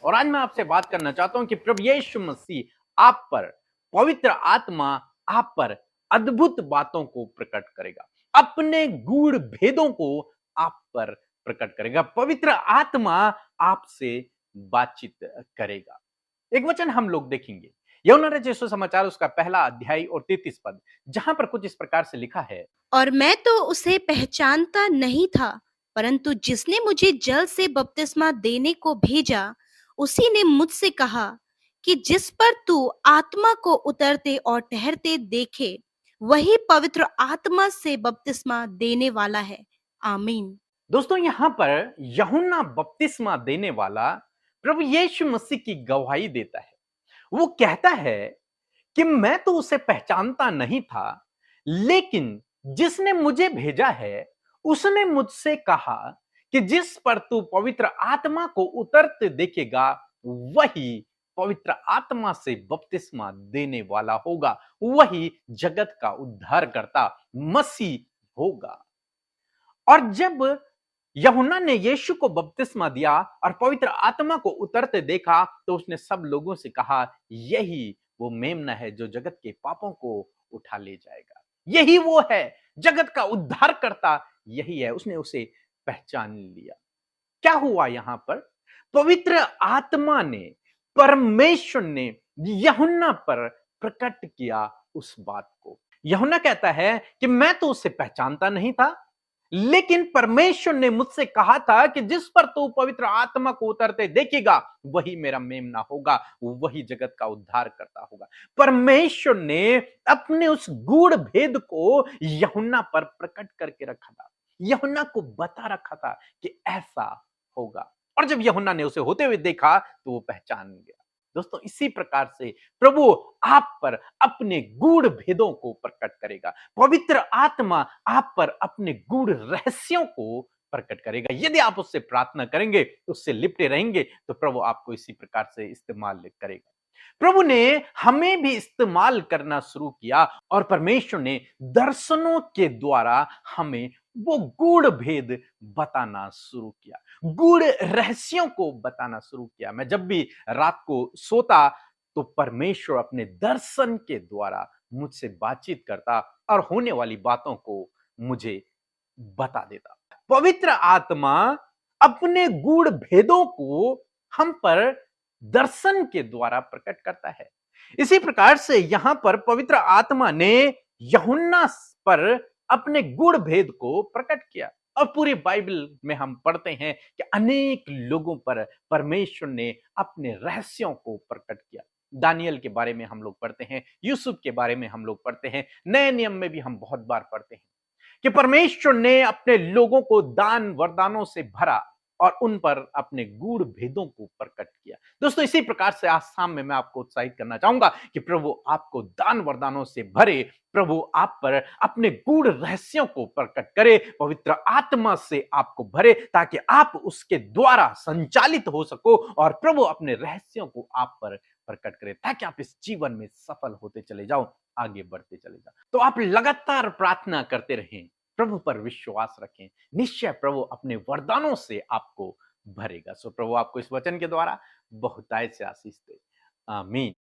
और आज मैं आपसे बात करना चाहता हूं कि प्रभु यीशु मसीह आप पर, पवित्र आत्मा आप पर अद्भुत बातों को प्रकट करेगा, अपने गूढ़ भेदों को आप पर प्रकट करेगा। पवित्र आत्मा आपसे बातचीत करेगा। एक वचन हम लोग देखेंगे, यूहन्ना रचित सुसमाचार उसका पहला अध्याय और 33 पद, जहां पर कुछ इस प्रकार से लिखा है। और मैं तो उसे पहचानता नहीं था, परंतु जिसने मुझे जल से बपतिस्मा देने को भेजा, उसी ने मुझसे कहा कि जिस पर तू आत्मा को उतरते और ठहरते देखे, वही पवित्र आत्मा से बपतिस्मा देने वाला है। आमीन। दोस्तों, यहां पर यूहन्ना बपतिस्मा देने वाला प्रभु यीशु मसीह की गवाही देता है। वो कहता है कि मैं तो उसे पहचानता नहीं था, लेकिन जिसने मुझे भेजा है उसने मुझसे कहा कि जिस पर तू पवित्र आत्मा को उतरते देखेगा, वही पवित्र आत्मा से बपतिस्मा देने वाला होगा, वही जगत का उद्धार करता मसीह होगा। और जब यूहन्ना ने यीशु को बपतिस्मा दिया और पवित्र आत्मा को उतरते देखा, तो उसने सब लोगों से कहा, यही वो मेमना है जो जगत के पापों को उठा ले जाएगा। यही वो है, जगत का उद्धार करता यही है। उसने उसे पहचान लिया। क्या हुआ यहां पर? पवित्र आत्मा ने, परमेश्वर ने यूहन्ना पर प्रकट किया उस बात को। यूहन्ना कहता है कि मैं तो उसे पहचानता नहीं था, लेकिन परमेश्वर ने मुझसे कहा था कि जिस पर तू पवित्र आत्मा को उतरते देखेगा, वही मेरा मेमना होगा, वही जगत का उद्धार करता होगा। परमेश्वर ने अपने उस गूढ़ भेद को यूहन्ना पर प्रकट करके रखा था, यूहन्ना को बता रखा था कि ऐसा होगा। और जब यूहन्ना ने उसे होते हुए देखा, तो वो पहचान गया। दोस्तों, इसी प्रकार से प्रभु आप पर अपने गूढ़ भेदों को प्रकट करेगा। पवित्र आत्मा आप पर अपने गूढ़ रहस्यों को प्रकट करेगा। यदि आप उससे प्रार्थना करेंगे, उससे लिपटे रहेंगे, तो प्रभु आपको इसी प्रकार से इस्तेमाल करेगा। प्रभु ने हमें भी इस्तेमाल करना शुरू किया और परमेश्वर ने दर्शनों के द्वारा हमें वो गूढ़ भेद बताना शुरू किया, गूढ़ रहस्यों को बताना शुरू किया। मैं जब भी रात को सोता, तो परमेश्वर अपने दर्शन के द्वारा मुझसे बातचीत करता और होने वाली बातों को मुझे बता देता। पवित्र आत्मा अपने गूढ़ भेदों को हम पर दर्शन के द्वारा प्रकट करता है। इसी प्रकार से यहां पर पवित्र आत्मा ने यूहन्ना पर अपने गूढ़ भेद को प्रकट किया। और पूरी बाइबल में हम पढ़ते हैं कि अनेक लोगों पर परमेश्वर ने अपने रहस्यों को प्रकट किया। दानियल के बारे में हम लोग पढ़ते हैं, यूसुफ के बारे में हम लोग पढ़ते हैं, नए नियम में भी हम बहुत बार पढ़ते हैं कि परमेश्वर ने अपने लोगों को दान वरदानों से भरा और उन पर अपने गूढ़ भेदों को प्रकट किया। दोस्तों, इसी प्रकार से आज शाम में मैं आपको उत्साहित करना चाहूंगा कि प्रभु आपको दान वरदानों से भरे, प्रभु आप पर अपने गूढ़ रहस्यों को प्रकट करे, पवित्र आत्मा से आपको भरे, ताकि आप उसके द्वारा संचालित हो सको और प्रभु अपने रहस्यों को आप पर प्रकट करे, ताकि आप इस जीवन में सफल होते चले जाओ, आगे बढ़ते चले जाओ। तो आप लगातार प्रार्थना करते रहें, प्रभु पर विश्वास रखें, निश्चय प्रभु अपने वरदानों से आपको भरेगा। सो प्रभु आपको इस वचन के द्वारा बहुतायत से आशीष दे। आमीन।